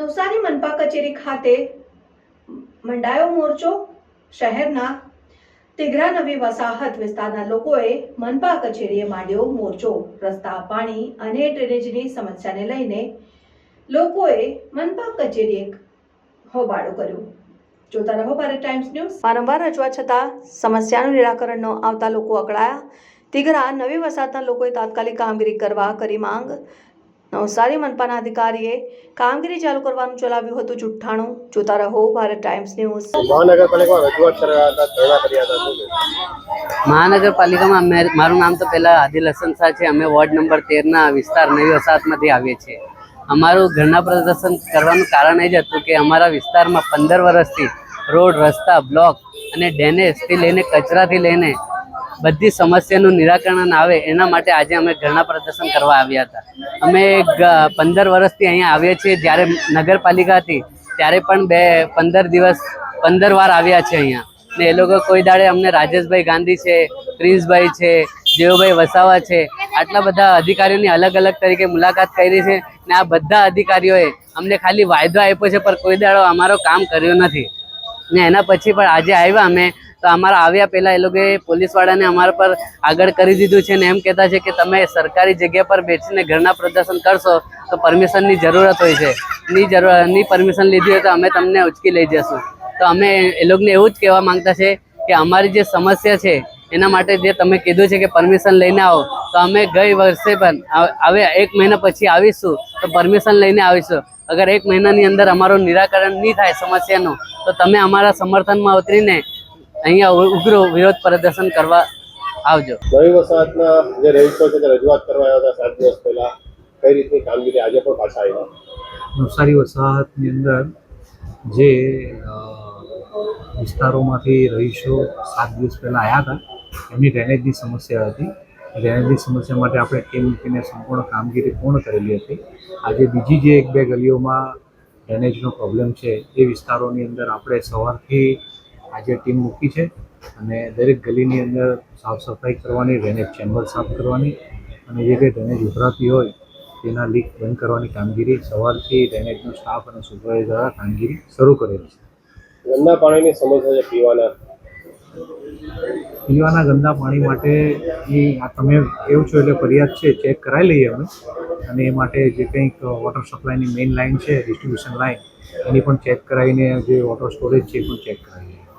નવસારી મનપા કચેરી ખાતે મંડાયો મોરચો। શહેરના તિઘરા નવી વસાહત વિસ્તારના લોકોએ મનપા કચેરીએ માંડ્યો મોરચો। રસ્તા, પાણી અને ડ્રેનેજની સમસ્યાને લઈને લોકોએ મનપા કચેરીએ હોબાળો કર્યો। જોતા રહો ભારત ટાઈમ્સ ન્યૂઝ। વારંવાર રજૂઆત છતાં સમસ્યાનું નિરાકરણ ન આવતા લોકો અકળાયા। તિઘરા નવી વસાહતના લોકોએ તાત્કાલિક કામગીરી કરવા કરી માંગ। નવસારી મનપાના અધિકારીએ કામગીરી ચાલુ કરવાનું ચલાવ્યું હતું જુઠ્ઠાણું। જોતા રહો ભારત ટાઈમ્સ ન્યૂઝ। મહાનગરપાલિકામાં રજૂઆત કર્યા હતા, ધરણા કર્યા હતા। મહાનગરપાલિકામાં મારું નામ તો પહેલાં આદિલ હસન શાહ છે। અમે વોર્ડ નંબર 13ના વિસ્તાર નવી વસાહતમાંથી આવીએ છીએ। અમારું ધરણા પ્રદર્શન કરવાનું કારણ એ જ હતું કે અમારા વિસ્તારમાં 15 વર્ષથી રોડ, રસ્તા, બ્લોક અને ડ્રેનેજથી લઈને કચરાથી લઈને બધી સમસ્યાનું નિરાકરણ આવે એના માટે આજે અમે ધરણા પ્રદર્શન કરવા આવ્યા હતા। અમે 15 વર્ષથી અહીંયા આવીએ છીએ। જ્યારે નગરપાલિકા હતી ત્યારે પણ 15 વાર આવ્યા છે અહીંયા, ને એ લોકો કોઈ દાડે અમને રાજેશભાઈ ગાંધી છે, પ્રિન્સભાઈ છે, જેવુભાઈ વસાવા છે, આટલા બધા અધિકારીઓની અલગ અલગ તરીકે મુલાકાત કરી છે ને આ બધા અધિકારીઓએ અમને ખાલી વાયદો આપ્યો છે પણ કોઈ દાડો અમારો કામ કર્યો નથી। ને એના પછી પણ આજે આવ્યા અમે તો અમારા આવ્યા પહેલાં એ લોકોએ પોલીસવાળાને અમારા પર આગળ કરી દીધું છે ને એમ કહેતા છે કે તમે સરકારી જગ્યા પર બેસીને ધરણા પ્રદર્શન કરશો તો પરમિશનની જરૂરત હોય છે, ની પરમિશન લીધી હોય તો અમે તમને ઉચકી લઈ જશું। તો અમે એ લોકોને એવું જ કહેવા માંગતા છે કે અમારી જે સમસ્યા છે એના માટે જે તમે કીધું છે કે પરમિશન લઈને આવો, તો અમે ગઈ વર્ષે પણ હવે 1 મહિના પછી આવીશું તો પરમિશન લઈને આવીશું। અગર 1 મહિનાની અંદર અમારું નિરાકરણ નહીં થાય સમસ્યાનું તો તમે અમારા સમર્થનમાં ઉતરીને અહીંયા ઉગ્ર વિરોધ પ્રદર્શન કરવા આવજો। નવી વસાહતના જે રહીશો છે તે રજૂઆત કરવા આવ્યા હતા 7 દિવસ પહેલા, કઈ રીતની કામગીરી આજે પણ પાછા આવ્યા? નવસારી વસાહતની અંદર જે વિસ્તારોમાંથી રહીશો 7 દિવસ પહેલાં આવ્યા હતા એમની ડ્રેનેજની સમસ્યા હતી। ડ્રેનેજની સમસ્યા માટે આપણે ટીમ મૂકીને સંપૂર્ણ કામગીરી પૂર્ણ કરેલી હતી। આજે બીજી જે 1-2 ગલીઓમાં ડ્રેનેજનો પ્રોબ્લેમ છે એ વિસ્તારોની અંદર આપણે સવારથી આજે ટીમ મૂકી છે અને દરેક ગલીની અંદર સાફ સફાઈ કરવાની, ડ્રેનેજ ચેમ્બર સાફ કરવાની અને જે કંઈ ડ્રેનેજ ઉભરાતી હોય તેના લીક બંધ કરવાની કામગીરી સવારથી ડ્રેનેજનો સ્ટાફ અને સુપરવાઇઝર દ્વારા કામગીરી શરૂ કરેલી છે। ગંદા પાણીની સમસ્યા છે પીવાના ગંદા પાણી માટે આ તમે એવું છો એટલે ફરિયાદ છે, ચેક કરાવી લઈએ અમે અને એ માટે જે કંઈક વોટર સપ્લાયની મેઇન લાઇન છે, ડિસ્ટ્રીબ્યુશન લાઇન એની પણ ચેક કરાવીને જે વોટર સ્ટોરેજ છે એ પણ ચેક કરાવીએ।